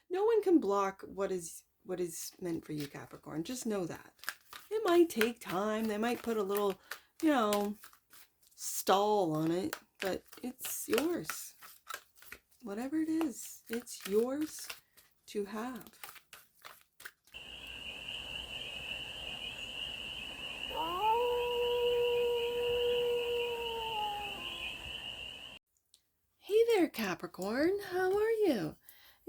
No one can block what is meant for you, Capricorn. Just know that. It might take time. They might put a little, you know, stall on it, but it's yours. Whatever it is, it's yours to have. Hey there, Capricorn. How are you?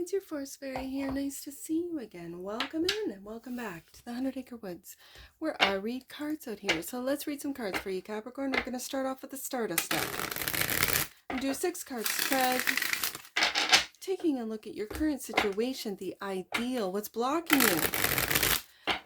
It's your Forest Fairy here. Nice to see you again. Welcome in and welcome back to the 100 Acre Woods, where I read cards out here. So let's read some cards for you, Capricorn. We're going to start off with the Stardust deck. And do a 6-card spread, taking a look at your current situation, the ideal, what's blocking you,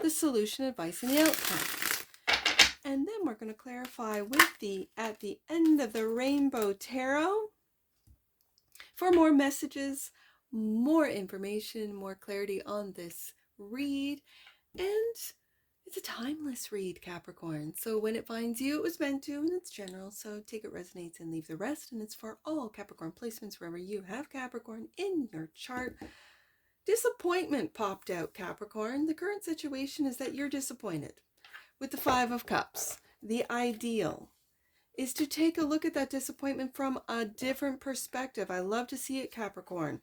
the solution, advice, and the outcome. And then we're going to clarify with the At the End of the Rainbow Tarot for more messages, more information, more clarity on this read. And it's a timeless read, Capricorn. So when it finds you, it was meant to, and it's general. So take it resonates and leave the rest. And it's for all Capricorn placements wherever you have Capricorn in your chart. Disappointment popped out, Capricorn. The current situation is that you're disappointed. With the 5 of Cups, the ideal is to take a look at that disappointment from a different perspective. I love to see it, Capricorn.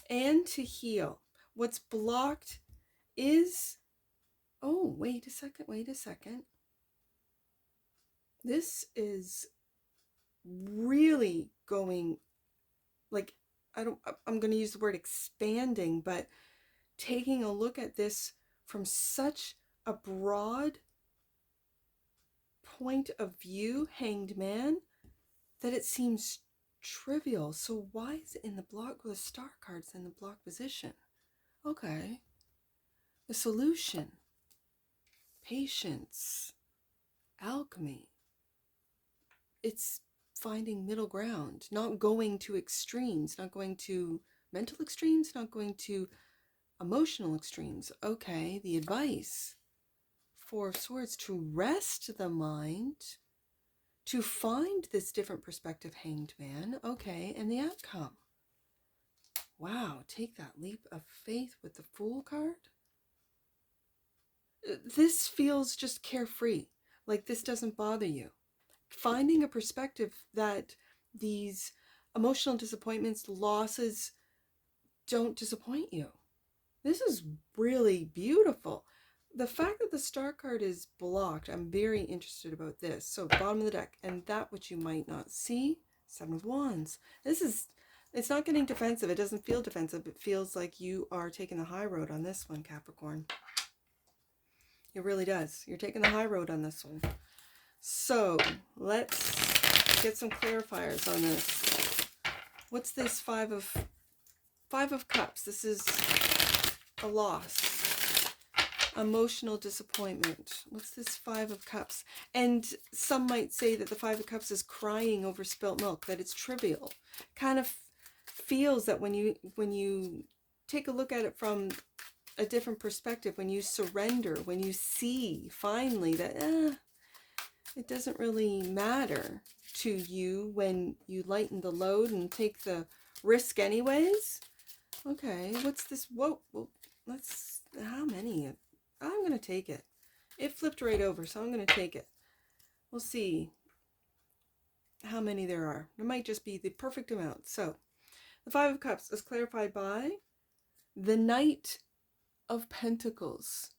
And to heal. What's blocked is... Oh, wait a second. This is really going, like, I'm going to use the word expanding, but taking a look at this from such a broad point of view, Hanged Man, that it seems trivial. So why is it in the block with the star cards in the block position? Okay. The solution, patience, alchemy. It's finding middle ground, not going to extremes, not going to mental extremes, not going to emotional extremes. Okay, the advice, 4 of Swords, to rest the mind, to find this different perspective, Hanged Man. Okay, and the outcome. Wow, take that leap of faith with the Fool card. This feels just carefree, like this doesn't bother you. Finding a perspective that these emotional disappointments, losses, don't disappoint you. This is really beautiful. The fact that the star card is blocked, I'm very interested about this. So bottom of the deck, and that which you might not see, 7 of Wands. It's not getting defensive. It doesn't feel defensive. It feels like you are taking the high road on this one, Capricorn. It really does. You're taking the high road on this one. So let's get some clarifiers on this. What's this 5 of Cups? This is a loss, emotional disappointment. What's this 5 of Cups? And some might say that the 5 of Cups is crying over spilt milk, that it's trivial. Kind of feels that when you take a look at it from a different perspective, when you surrender, when you see finally that it doesn't really matter to you, when you lighten the load and take the risk anyways. Okay, what's this? Whoa, let's, how many? I'm going to take it. It flipped right over, so I'm going to take it. We'll see how many there are. There might just be the perfect amount. So the 5 of Cups is clarified by the Knight of Pentacles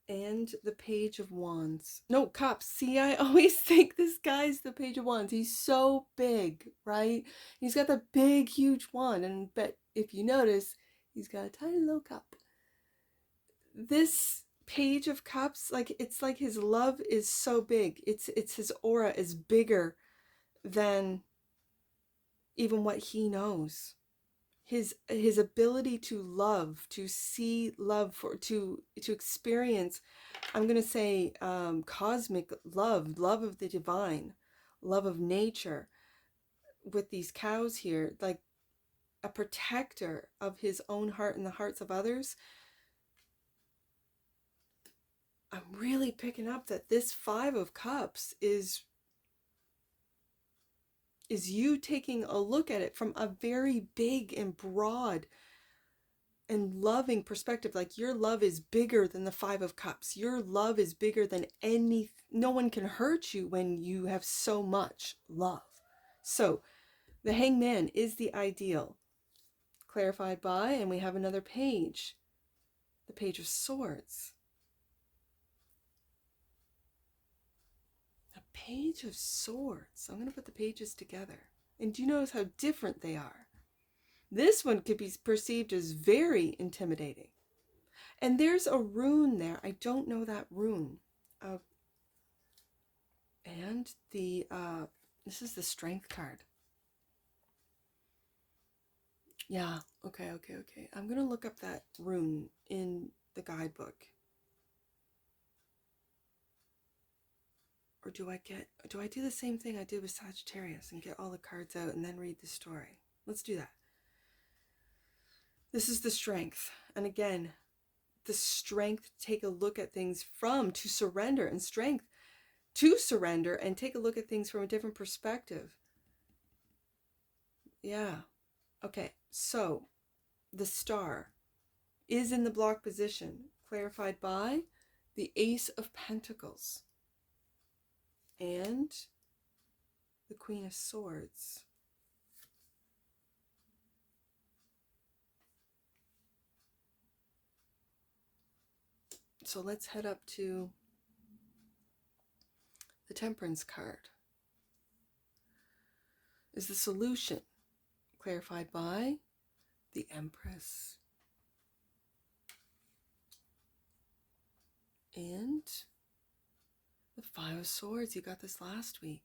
and the Page of Wands. No, Cups. See, I always think this guy's the Page of Wands. He's so big, right? He's got the big, huge wand, but if you notice, he's got a tiny little cup. This Page of Cups, like, it's like his love is so big. It's his aura is bigger than even what he knows. His ability to love, to see love, to experience, I'm going to say cosmic love, love of the divine, love of nature, with these cows here, like a protector of his own heart and the hearts of others. I'm really picking up that this 5 of Cups is is you taking a look at it from a very big and broad and loving perspective. Like your love is bigger than the Five of Cups. Your love is bigger than any, no one can hurt you when you have so much love. So the Hangman is the ideal, clarified by, and we have another page, the Page of Swords. The Page of Swords. I'm going to put the pages together. And do you notice how different they are? This one could be perceived as very intimidating. And there's a rune there. I don't know that rune. And the this is the Strength card. Yeah, okay. I'm going to look up that rune in the guidebook. Or do I do the same thing I did with Sagittarius and get all the cards out and then read the story? Let's do that. This is the Strength. And again, the Strength, take a look at things from, to surrender, and Strength to surrender and take a look at things from a different perspective. Yeah. Okay, so the Star is in the block position, clarified by the Ace of Pentacles and the Queen of Swords. So let's head up to the Temperance card. Is the solution, clarified by the Empress and the Five of Swords. You got this last week.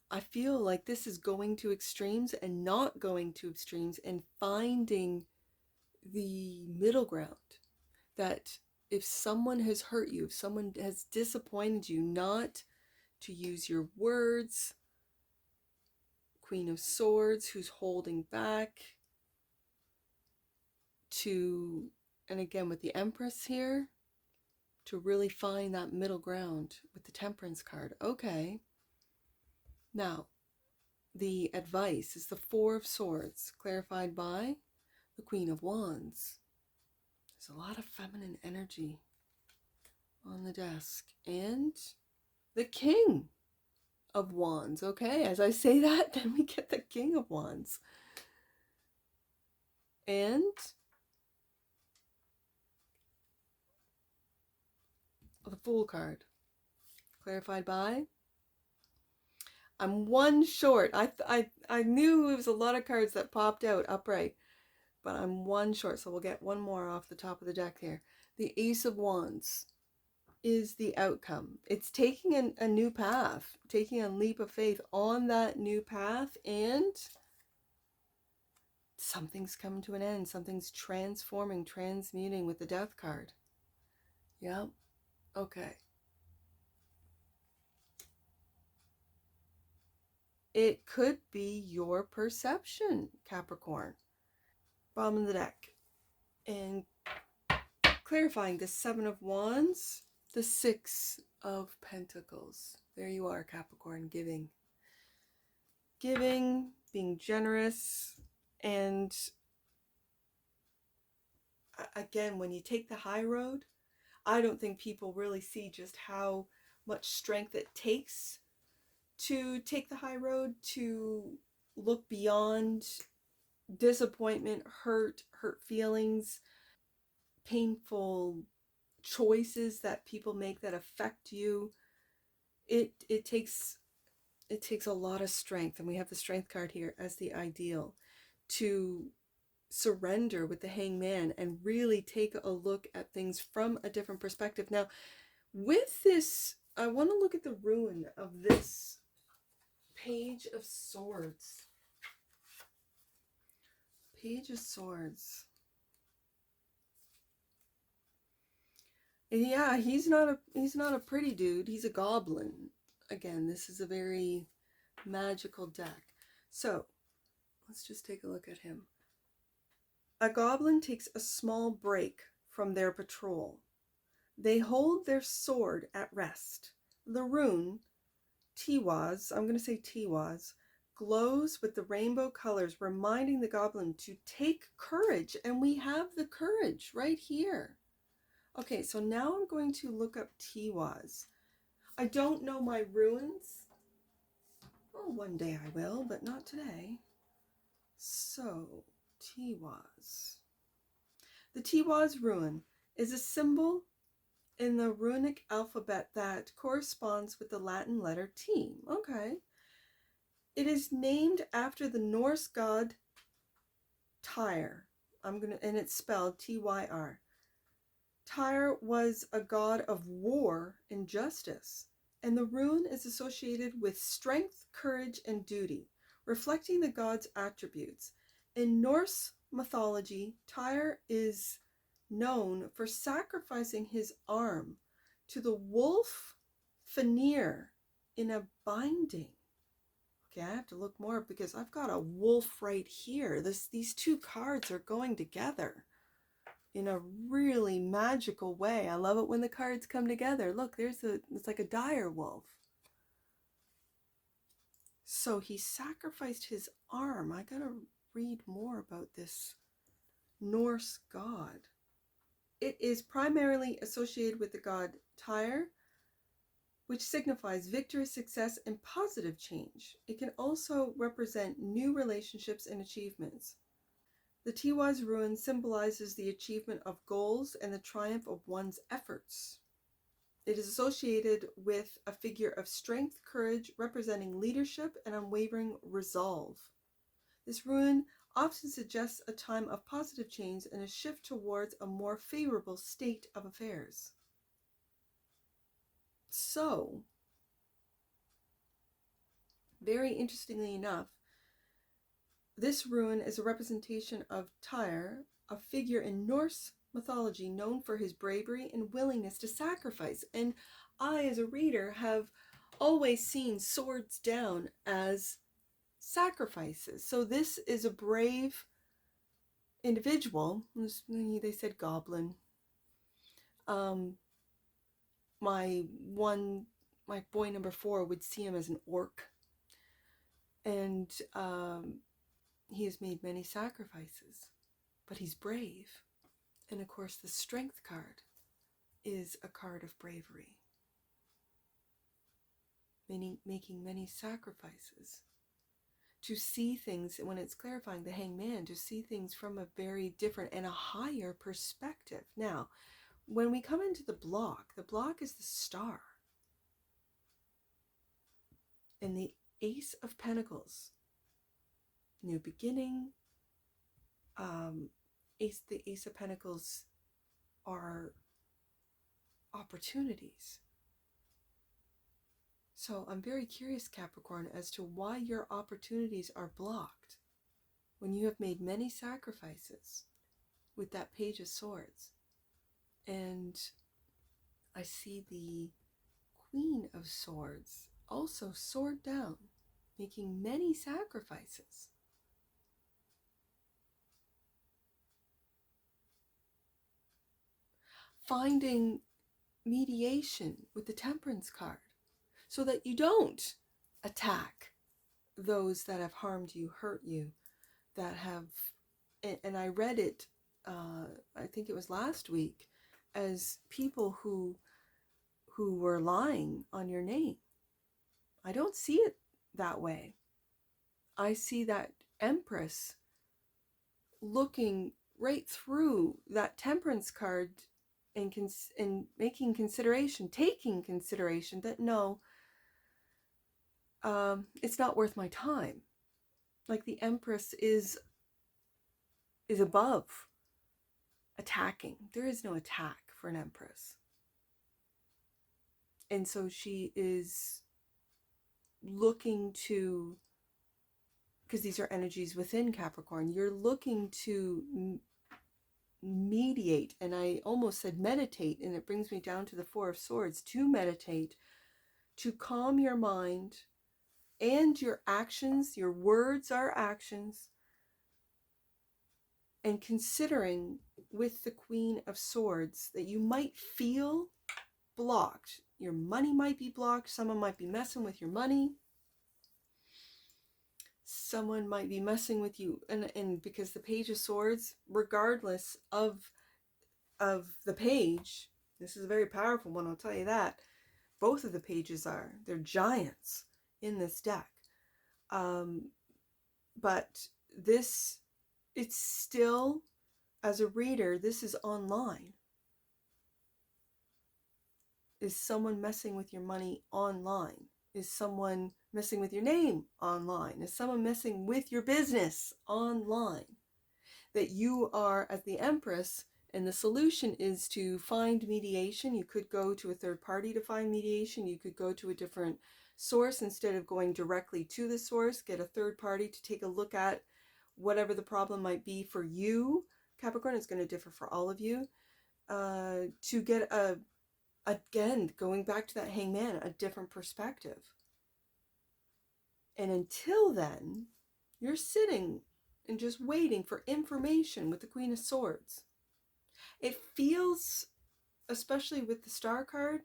I feel like this is going to extremes and not going to extremes and finding the middle ground. That if someone has hurt you, if someone has disappointed you, not to use your words. Queen of Swords, who's holding back. To, and again with the Empress here, to really find that middle ground with the Temperance card. Okay. Now, the advice is the Four of Swords, clarified by the Queen of Wands. There's a lot of feminine energy on the desk. And the King of Wands. Okay, as I say that, then we get the King of Wands. And the Fool card, clarified by, I'm one short. I knew it was a lot of cards that popped out upright, but I'm one short, so we'll get one more off the top of the deck here. The Ace of Wands is the outcome. It's taking a new path, taking a leap of faith on that new path, and something's coming to an end. Something's transforming, transmuting with the Death card. Yeah. Okay. It could be your perception, Capricorn. Bottom of the deck. And clarifying the Seven of Wands, the Six of Pentacles. There you are, Capricorn, giving. Giving, being generous, and again, when you take the high road, I don't think people really see just how much strength it takes to take the high road, to look beyond disappointment, hurt feelings, painful choices that people make that affect you. It takes a lot of strength, and we have the Strength card here as the ideal, to surrender with the Hangman and really take a look at things from a different perspective. Now, with this, I want to look at the rune of this Page of Swords. Page of Swords. Yeah, he's not a pretty dude. He's a goblin. Again, this is a very magical deck. So, let's just take a look at him. A goblin takes a small break from their patrol. They hold their sword at rest. The rune Tiwaz, I'm going to say Tiwaz, glows with the rainbow colors, reminding the goblin to take courage. And we have the courage right here. Okay, so now I'm going to look up Tiwaz. I don't know my runes. Oh, one day I will, but not today. So, Tiwaz. The Tiwaz rune is a symbol in the runic alphabet that corresponds with the Latin letter T. Okay. It is named after the Norse god Tyr. And it's spelled Tyr. Tyr was a god of war and justice, and the rune is associated with strength, courage, and duty, reflecting the god's attributes. In Norse mythology, Tyr is known for sacrificing his arm to the wolf Fenrir in a binding. Okay, I have to look more because I've got a wolf right here. These two cards are going together in a really magical way. I love it when the cards come together. Look, it's like a dire wolf. So he sacrificed his arm. I gotta read more about this Norse god. It is primarily associated with the god Tyr, which signifies victory, success, and positive change. It can also represent new relationships and achievements. The Tiwaz rune symbolizes the achievement of goals and the triumph of one's efforts. It is associated with a figure of strength, courage, representing leadership and unwavering resolve. This rune often suggests a time of positive change and a shift towards a more favorable state of affairs. So, very interestingly enough, this rune is a representation of Tyr, a figure in Norse mythology known for his bravery and willingness to sacrifice. And I, as a reader, have always seen swords down as sacrifices. So this is a brave individual. They said goblin. My boy number 4 would see him as an orc. And he has made many sacrifices, but he's brave. And of course, the Strength card is a card of bravery, meaning making many sacrifices to see things. When it's clarifying the Hangman, to see things from a very different and a higher perspective. Now, when we come into the block is the Star and the Ace of Pentacles. New beginning. The Ace of Pentacles are opportunities. So I'm very curious, Capricorn, as to why your opportunities are blocked when you have made many sacrifices with that Page of Swords. And I see the Queen of Swords also sword down, making many sacrifices. Finding mediation with the Temperance card so that you don't attack those that have harmed you, hurt you, that have, and I read it, I think it was last week, as people who were lying on your name. I don't see it that way. I see that Empress looking right through that Temperance card and taking consideration that no, it's not worth my time. Like the Empress is above attacking. There is no attack for an Empress. And so she is looking to, because these are energies within Capricorn, you're looking to mediate, and I almost said meditate, and it brings me down to the Four of Swords, to meditate, to calm your mind and your actions. Your words are actions. And considering with the Queen of Swords that you might feel blocked. Your money might be blocked. Someone might be messing with your money. Someone might be messing with you. And because the Page of Swords, regardless of the page, this is a very powerful one, I'll tell you that. Both of the pages are. They're giants in this deck. But this, it's still, as a reader, this is online. Is someone messing with your money online? Is someone messing with your name online? Is someone messing with your business online? That you are, as the Empress, and the solution is to find mediation. You could go to a third party to find mediation. You could go to a different source instead of going directly to the source. Get a third party to take a look at whatever the problem might be for you, Capricorn. It's going to differ for all of you. To get again, going back to that Hangman, a different perspective. And until then, you're sitting and just waiting for information with the Queen of Swords. It feels, especially with the Star card,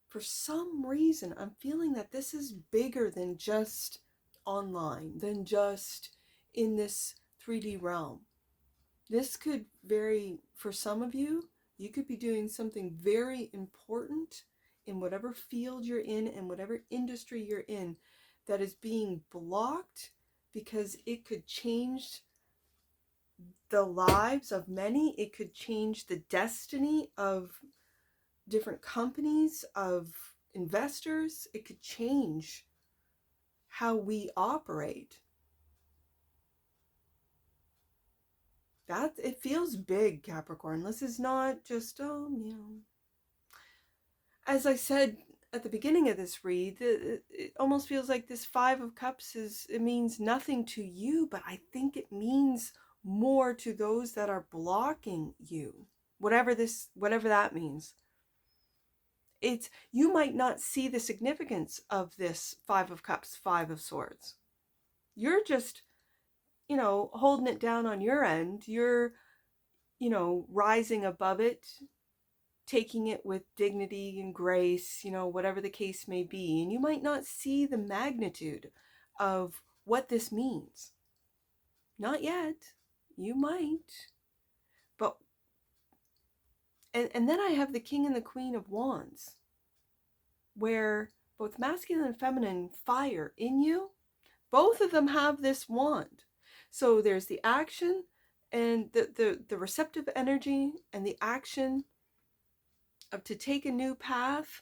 for some reason, I'm feeling that this is bigger than just online, than just in this 3D realm. This could vary for some of you. You could be doing something very important in whatever field you're in and whatever industry you're in that is being blocked because it could change the lives of many. It could change the destiny of different companies, of investors. It could change how we operate. That, it feels big, Capricorn. This is not just, as I said at the beginning of this read, it almost feels like this Five of Cups it means nothing to you, but I think it means more to those that are blocking you, whatever that means. You might not see the significance of this Five of Cups, Five of Swords. You're just, holding it down on your end. You're, rising above it, taking it with dignity and grace, whatever the case may be. And you might not see the magnitude of what this means. Not yet. You might. But, and then I have the King and the Queen of Wands, where both masculine and feminine fire in you, both of them have this wand. So there's the action and the receptive energy and the action of to take a new path,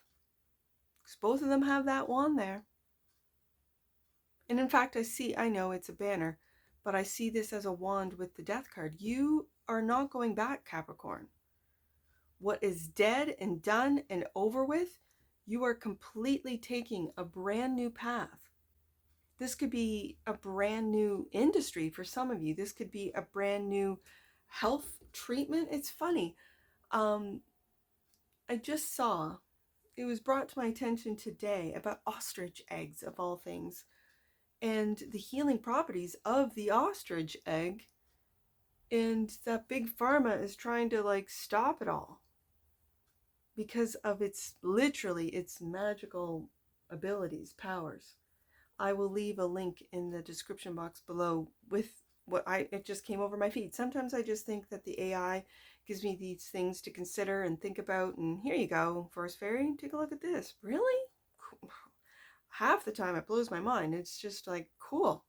because both of them have that wand there. And in fact, I know it's a banner, but I see this as a wand with the Death card. You are not going back, Capricorn. What is dead and done and over with, you are completely taking a brand new path. This could be a brand new industry for some of you. This could be a brand new health treatment. It's funny. I just saw, it was brought to my attention today about ostrich eggs, of all things, and the healing properties of the ostrich egg. And that big pharma is trying to stop it all because of its magical abilities, powers. I will leave a link in the description box below with it just came over my feed. Sometimes I just think that the AI gives me these things to consider and think about, and here you go, Forest Fairy, take a look at this. Really? Half the time it blows my mind. It's just cool.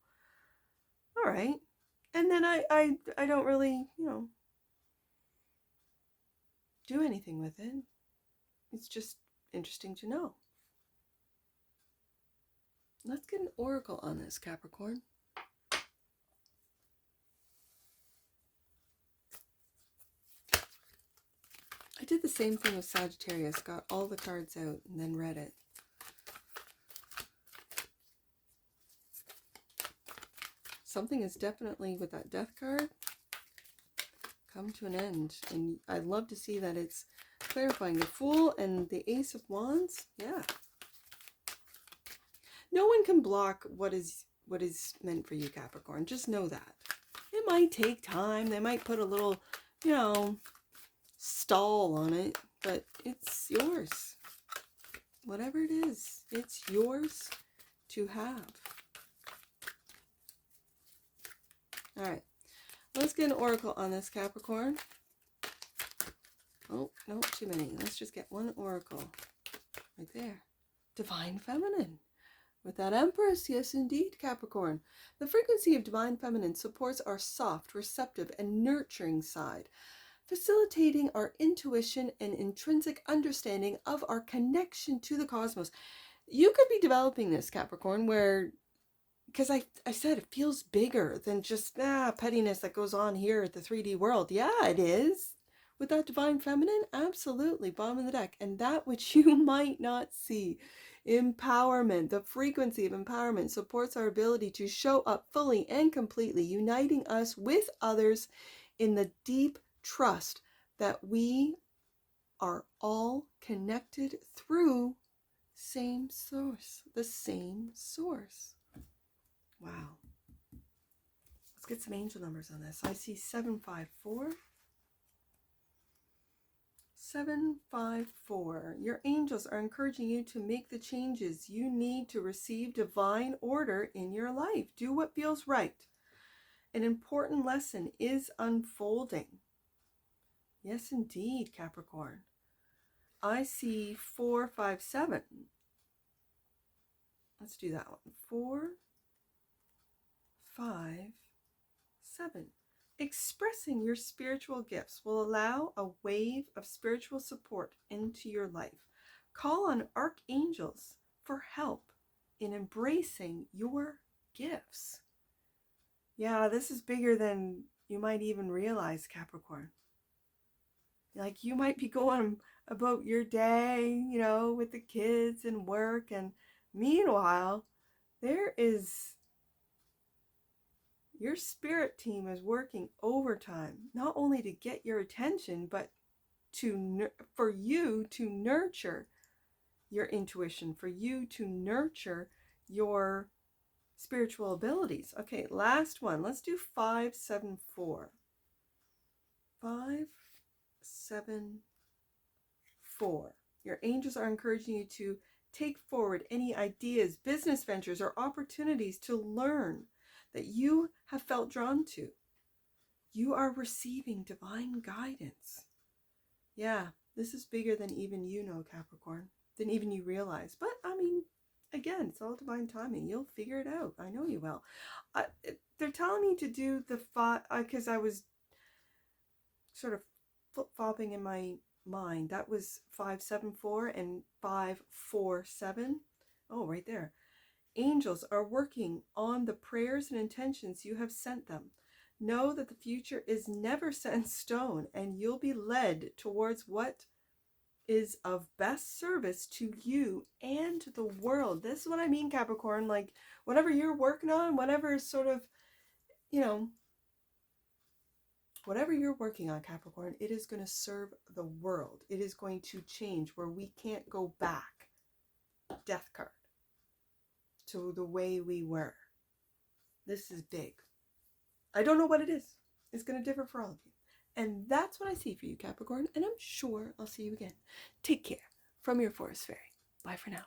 All right. And then I don't really, do anything with it. It's just interesting to know. Let's get an oracle on this, Capricorn. I did the same thing with Sagittarius, got all the cards out and then read it. Something is definitely, with that Death card, come to an end. And I love to see that it's clarifying. The Fool and the Ace of Wands, yeah. No one can block what is meant for you, Capricorn. Just know that. It might take time. They might put a little, stall on it. but it's yours. Whatever it is, it's yours to have. All right, let's get an oracle on this, Capricorn. Oh, no, too many. Let's just get one oracle right there. Divine Feminine. With that Empress, yes indeed, Capricorn. The frequency of Divine Feminine supports our soft, receptive, and nurturing side, facilitating our intuition and intrinsic understanding of our connection to the cosmos. You could be developing this, Capricorn, where, because I said it feels bigger than just pettiness that goes on here at the 3D world. Yeah, it is. With that Divine Feminine, absolutely, bottom of the deck. And that which you might not see. Empowerment, the frequency of empowerment supports our ability to show up fully and completely, uniting us with others in the deep trust that we are all connected through same source, the same source. Wow. Let's get some angel numbers on this. I see 754. 754. Your angels are encouraging you to make the changes you need to receive divine order in your life. Do what feels right. An important lesson is unfolding. Yes, indeed, Capricorn. I see 457. Let's do that one. 4, 5, 7. Expressing your spiritual gifts will allow a wave of spiritual support into your life. Call on archangels for help in embracing your gifts. Yeah, this is bigger than you might even realize, Capricorn. Like, you might be going about your day, with the kids and work, and meanwhile, your spirit team is working overtime, not only to get your attention, but for you to nurture your intuition, for you to nurture your spiritual abilities. Okay, last one. Let's do 574. 574. Your angels are encouraging you to take forward any ideas, business ventures, or opportunities to learn that you have felt drawn to. You are receiving divine guidance. Yeah, this is bigger than even you know, Capricorn, than even you realize. But, again, it's all divine timing. You'll figure it out. I know you will. They're telling me to do the 5, because I was sort of flip-flopping in my mind. That was 574 and 547. Oh, right there. Angels are working on the prayers and intentions you have sent them. Know that the future is never set in stone, and you'll be led towards what is of best service to you and the world. This is what I mean, Capricorn. Like, whatever you're working on, whatever sort of, whatever you're working on, Capricorn, it is going to serve the world. It is going to change where we can't go back. Death card. To the way we were. This is big. I don't know what it is. It's going to differ for all of you. And that's what I see for you, Capricorn. And I'm sure I'll see you again. Take care. From your Forest Fairy. Bye for now.